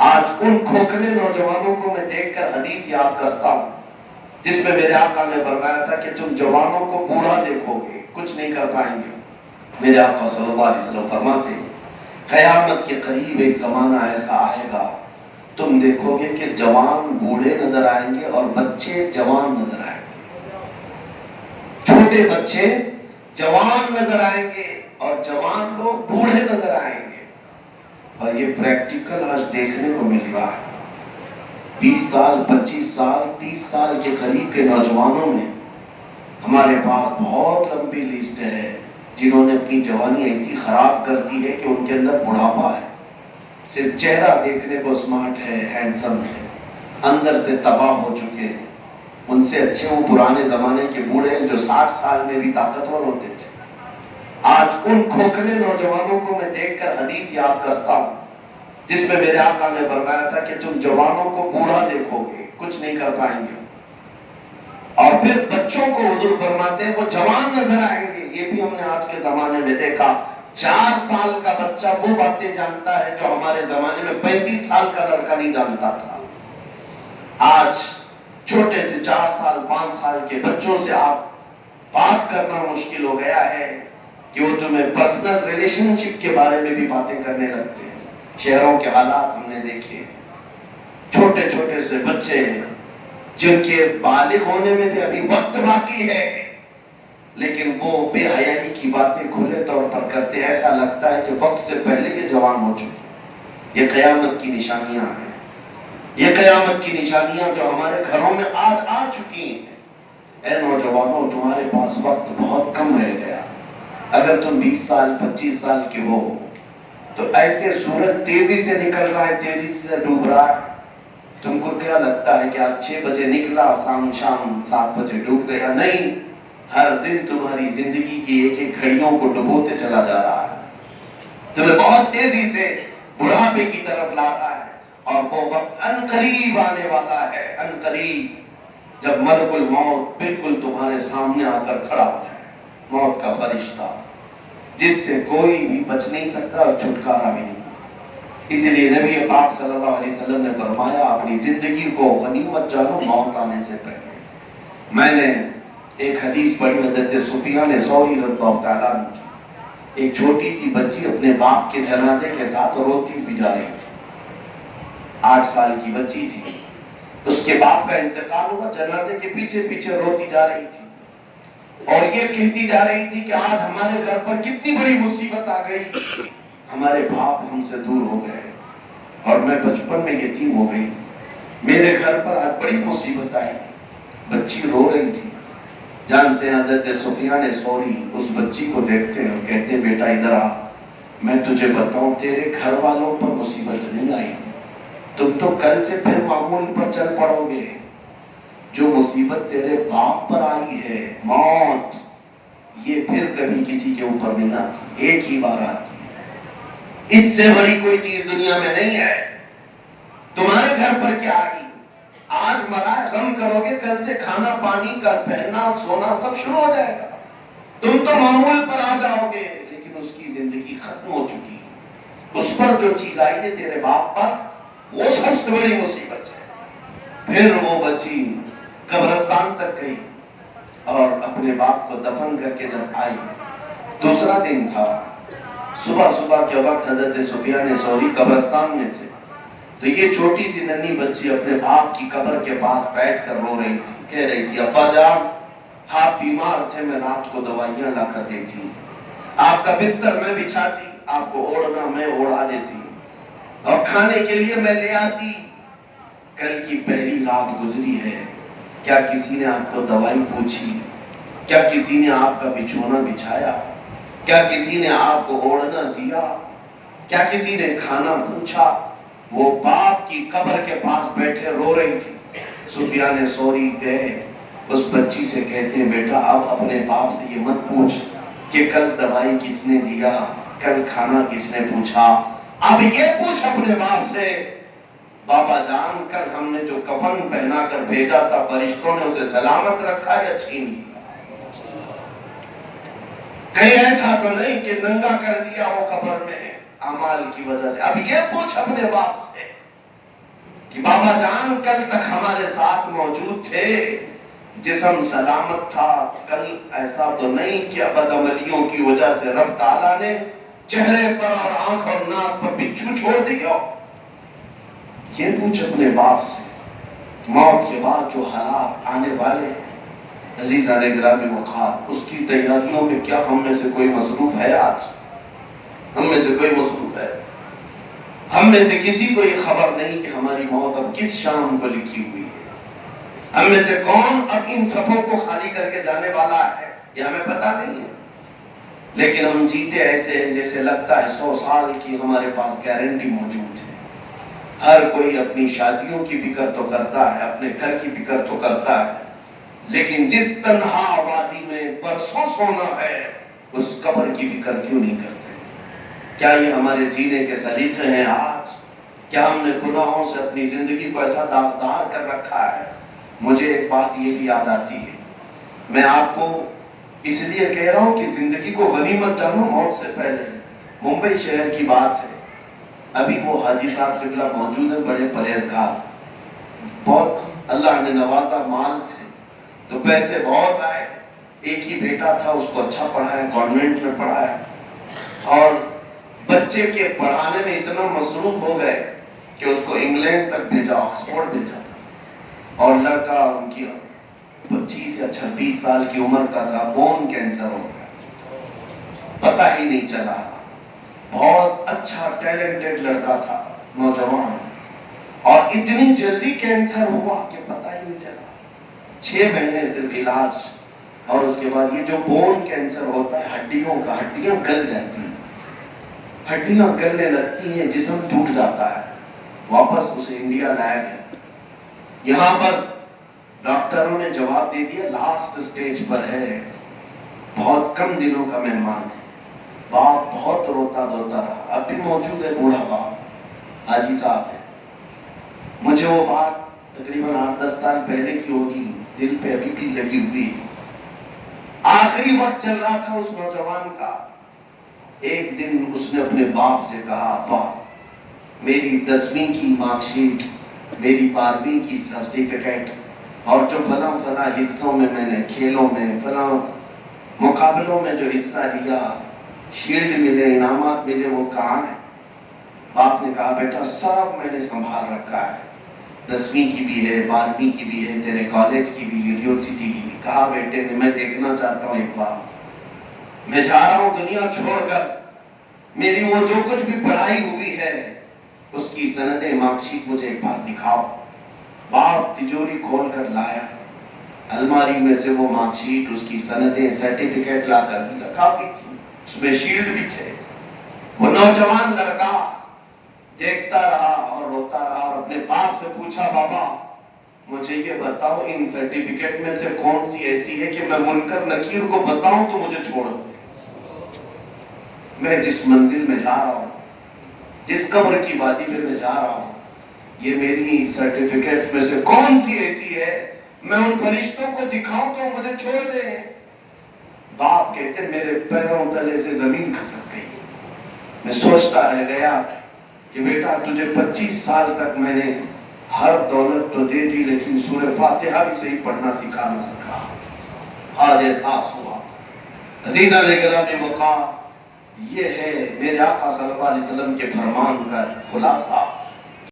آج ان کھوکھلے نوجوانوں کو میں دیکھ کر حدیث یاد کرتا ہوں جس میں میرے آقا نے فرمایا تھا کہ تم جوانوں کو بوڑھا دیکھو گے، کچھ نہیں کر پائیں گے۔ میرے آقا صلی اللہ علیہ وسلم فرماتے ہیں قیامت کے قریب ایک زمانہ ایسا آئے گا تم دیکھو گے کہ جوان بوڑھے نظر آئیں گے اور بچے جوان نظر آئیں گے، چھوٹے بچے جوان نظر آئیں گے اور جوان لوگ بوڑھے نظر آئیں گے۔ اور یہ پریکٹیکل آج دیکھنے کو مل رہا ہے۔ 20 سال 25 سال 30 سال کے قریب کے نوجوانوں میں ہمارے پاس بہت لمبی لسٹ ہے جنہوں نے اپنی جوانی ایسی خراب کر دی ہے کہ ان کے اندر بڑھاپا ہے، صرف چہرہ دیکھنے کو سمارٹ ہے، ہینڈسم ہے، اندر سے تباہ ہو چکے ہیں۔ ان سے اچھے وہ پرانے زمانے کے بوڑھے ہیں جو 60 سال میں بھی طاقتور ہوتے تھے۔ آج ان کھوکھلے نوجوانوں کو میں دیکھ کر حدیث یاد کرتا ہوں جس میں میرے آقا نے فرمایا تھا کہ تم جوانوں کو بوڑھا دیکھو گے، کچھ نہیں کر پائیں گے، اور پھر بچوں کو حضور فرماتے ہیں وہ جوان نظر آئیں گے۔ یہ بھی ہم نے آج کے زمانے میں دیکھا، 4 سال کا بچہ وہ باتیں جانتا ہے جو ہمارے زمانے میں 35 سال کا لڑکا نہیں جانتا تھا۔ آج چھوٹے سے 4 سال 5 سال کے بچوں سے آپ بات کرنا مشکل ہو گیا ہے کہ وہ تمہیں پرسنل ریلیشن شپ کے بارے میں بھی باتیں کرنے لگتے ہیں۔ شہروں کے حالات ہم نے دیکھے، چھوٹے چھوٹے سے بچے جن کے بالغ ہونے میں بھی ابھی وقت باقی ہے لیکن وہ بے حیائی کی باتیں کھلے طور پر کرتے، ایسا لگتا ہے کہ وقت سے پہلے یہ جوان ہو چکے۔ یہ قیامت کی نشانیاں ہیں، یہ قیامت کی نشانیاں جو ہمارے گھروں میں آج آ چکی ہیں۔ اے نوجوانوں، تمہارے پاس وقت بہت کم رہ گیا۔ اگر تم 20 سال 25 سال کے ہو تو ایسے سورج تیزی سے نکل رہا ہے، تیزی سے ڈوب رہا ہے، تم کو کیا لگتا ہے کہ آج 6 بجے نکلا شام 7 بجے ڈوب گیا؟ نہیں، ہر دن تمہاری زندگی کی ایک ایک گھڑیوں کو ڈبوتے چلا جا رہا ہے، تمہیں بہت تیزی سے بڑھاپے کی طرف لا رہا ہے، اور وہ وقت ان قریب آنے والا ہے، ان قریب، جب ملک الموت بالکل تمہارے سامنے آ کر کھڑا ہوتا ہے، موت کا فرشتہ جس سے کوئی بھی بچ نہیں سکتا اور چھٹکارا بھی نہیں۔ اسی لیے نبی پاک صلی اللہ علیہ وسلم نے فرمایا اپنی زندگی کو غنیمت جانو موت آنے سے پہلے۔ میں نے ایک حدیث پڑھی حضرت سفیان ثوری رضی اللہ تعالیٰ عنہ کی، ایک چھوٹی سی بچی اپنے باپ کے جنازے کے ساتھ روتی ہوئی جا رہی تھی، 8 سال کی بچی تھی، اس کے باپ کا انتقال ہوا، جنازے کے پیچھے پیچھے روتی جا رہی تھی اور یہ کہتی جا رہی تھی کہ آج ہمارے گھر پر کتنی بڑی مصیبت آ گئی، ہمارے باپ ہم سے دور ہو گئے اور میں بچپن میں یتیم ہو گئی، میرے گھر پر آج بڑی مصیبت آئی۔ بچی رو رہی تھی۔ جانتے ہیں حضرت سفیان ثوری اس بچی کو دیکھتے ہیں اور کہتے ہیں بیٹا ادھر آ، میں تجھے بتاؤں تیرے گھر والوں پر مصیبت نہیں آئی، تم تو کل سے پھر معمول پر چل پڑو گے، جو مصیبت تیرے باپ پر آئی ہے موت، یہ پھر کبھی کسی کے اوپر نہیں آتی، ایک ہی بار آتی ہے، اس سے بڑی کوئی چیز دنیا میں نہیں ہے۔ تمہارے گھر پر کیا آئی؟ آج مرا غم کرو گے، کل سے کھانا پانی کا پہننا سونا سب شروع ہو جائے گا، تم تو معمول پر آ جاؤ گے، لیکن اس کی زندگی ختم ہو چکی ہے، اس پر جو چیز آئی ہے تیرے باپ پر وہ سب سے بڑی مصیبت ہے۔ پھر وہ بچی قبرستان تک گئی اور اپنے باپ کو دفن کر کے جب آئی، دوسرا دن تھا، صبح کے وقت حضرت سفیان ثوری قبرستان میں تھے، تو یہ چھوٹی سی ننھی بچی اپنے باپ کی قبر کے پاس بیٹھ کر رو رہی تھی، کہہ رہی تھی ابا جان آپ بیمار تھے، میں رات کو دوائیاں لا کر دیتی، آپ کا بستر میں بچھاتی، آپ کو اوڑھنا میں اوڑھا دیتی، اور کھانے کے لیے میں لے آتی، کل کی پہلی رات گزری ہے، کیا کسی نے آپ کو دوائی پوچھی؟ کیا کسی نے آپ کا بچھونا بچھایا؟ کیا کسی نے آپ کو اوڑھنا دیا؟ کیا کسی نے کھانا پوچھا؟ وہ باپ کی قبر کے پاس بیٹھے رو رہی تھی۔ سفیان ثوری گئے اس بچی سے کہتے ہیں بیٹا اب اپنے باپ سے یہ مت پوچھ کہ کل دوائی کس نے دیا، کل کھانا کس نے پوچھا، اب یہ پوچھ اپنے باپ سے بابا جان کل ہم نے جو کفن پہنا کر بھیجا تھا فرشتوں نے اسے سلامت رکھا یا چھین لیا؟ کہیں ایسا تو نہیں کہ ننگا کر دیا وہ قبر میں اعمال کی وجہ سے؟ اب یہ پوچھ اپنے باپ سے کہ بابا جان کل تک ہمارے ساتھ موجود تھے، جسم سلامت تھا، کل ایسا تو نہیں کہ بدعملیوں کی وجہ سے رب تعالیٰ نے چہرے پر اور آنکھ اور ناک پر بچھو چھوڑ دیا۔ یہ پوچھ اپنے باپ سے، موت کے بعد جو حالات آنے والے ہیں عزیزان گرامی وقار، اس کی تیاریوں میں کیا ہم میں سے کوئی مصروف ہے؟ آج ہم میں سے کوئی مصروف ہے؟ ہم میں سے کسی کو یہ خبر نہیں کہ ہماری موت اب کس شام کو لکھی ہوئی ہے؟ ہم میں سے کون اب ان صفوں کو خالی کر کے جانے والا ہے؟ یہ ہمیں پتہ نہیں ہے، لیکن ہم جیتے ایسے ہیں جیسے لگتا ہے 100 سال کی ہمارے پاس گارنٹی موجود ہے۔ ہر کوئی اپنی شادیوں کی فکر تو کرتا ہے، اپنے گھر کی فکر تو کرتا ہے، لیکن جس تنہا وادی میں برسوں سونا ہے اس قبر کی فکر کیوں نہیں کرتے؟ کیا یہ ہمارے جینے کے سلیقے ہیں؟ آج کیا ہم نے گناہوں سے اپنی زندگی کو ایسا داغدار کر رکھا ہے؟ مجھے ایک بات یہ بھی یاد آتی ہے، میں آپ کو اس لیے کہہ رہا ہوں کہ زندگی کو غنیمت جانو موت سے پہلے۔ ممبئی شہر کی بات ہے، ابھی وہ حاجی صاحب قبلہ موجود ہیں، بڑے پرہیزگار، بہت اللہ نے نوازا مال سے، تو پیسے بہت آئے، ایک ہی بیٹا تھا، اس کو اچھا پڑھایا، گورنمنٹ میں پڑھایا، اور بچے کے پڑھانے میں اتنا مصروف ہو گئے کہ اس کو انگلینڈ تک بھیجا، آکسفورڈ بھیجا تھا، اور لڑکا ان کی 25 یا 26 سال کی عمر کا تھا، بون کینسر ہو گیا، پتہ ہی نہیں چلا۔ بہت اچھا ٹیلنٹڈ لڑکا تھا، نوجوان، اور اتنی جلدی کینسر ہوا کہ پتہ ہی نہیں چلا۔ 6 مہینے صرف علاج، اور اس کے بعد یہ جو بون کینسر ہوتا ہے ہڈیوں کا، ہڈیاں گل جاتی ہیں، ہڈیاں گلنے لگتی ہیں، جسم ٹوٹ جاتا ہے۔ واپس اسے انڈیا لایا گیا، یہاں پر ڈاکٹروں نے جواب دے دیا لاسٹ سٹیج پر ہے، بہت کم دنوں کا مہمان ہے۔ باپ بہت روتا دھوتا رہا، اب بھی موجود ہے بوڑھا باپ، حاجی صاحب ہے۔ مجھے وہ بات تقریباً 8-10 سال پہلے کی ہوگی، دل پہ ابھی بھی لگی ہوئی۔ آخری وقت چل رہا تھا اس نوجوان کا، ایک دن اس نے اپنے باپ سے کہا، ابا میری 10ویں کی مارک شیٹ، میری 12ویں کی سرٹیفکیٹ، اور جو فلاں فلاں حصوں میں نے کھیلوں میں فلاں مقابلوں میں جو حصہ لیا، شیلڈ ملے، انعامات ملے، وہ کہاں ہے؟ باپ نے کہا بیٹا سب میں نے سنبھال رکھا ہے، 10ویں کی بھی ہے، 12ویں کی بھی ہے، تیرے کالج کی بھی، یونیورسٹی کی بھی۔ کہا بیٹے نے میں دیکھنا چاہتا ہوں ایک بار، میں جا رہا ہوں دنیا چھوڑ کر، میری وہ جو کچھ بھی پڑھائی ہوئی ہے اس کی سندیں، مارک شیٹ مجھے ایک بار دکھاؤ۔ باپ تجوری کھول کر لایا، الماری میں سے وہ مارک شیٹ، اس کی سندیں، سرٹیفکیٹ لا کر دیا، کافی تھی، اس میں شیلڈ بھی تھے۔ وہ نوجوان لڑکا دیکھتا رہا اور روتا رہا، اور اپنے باپ سے پوچھا، بابا مجھے یہ بتاؤ ان سرٹیفکیٹ میں سے کون سی ایسی ہے کہ میں منکر نکیر کو بتاؤں تو مجھے چھوڑ دو؟ میں جس منزل میں جا رہا ہوں، جس قبر کی وادی میں جا رہا ہوں، یہ میری سرٹیفکیٹس میں سے کون سی ایسی ہے میں ان فرشتوں کو دکھاؤں تو مجھے چھوڑ دیں؟ باپ کہتے میرے پیروں تلے سے زمین کھسک گئی، میں سوچتا رہ گیا کہ بیٹا تجھے 25 سال تک میں نے ہر دولت تو دے دی، لیکن سورہ فاتحہ بھی صحیح پڑھنا سکھا نہ سکا۔ آج احساس ہوا۔ عزیزان گرامی وقار، یہ ہے میرے آقا صلی اللہ علیہ وسلم کے فرمان کا خلاصہ۔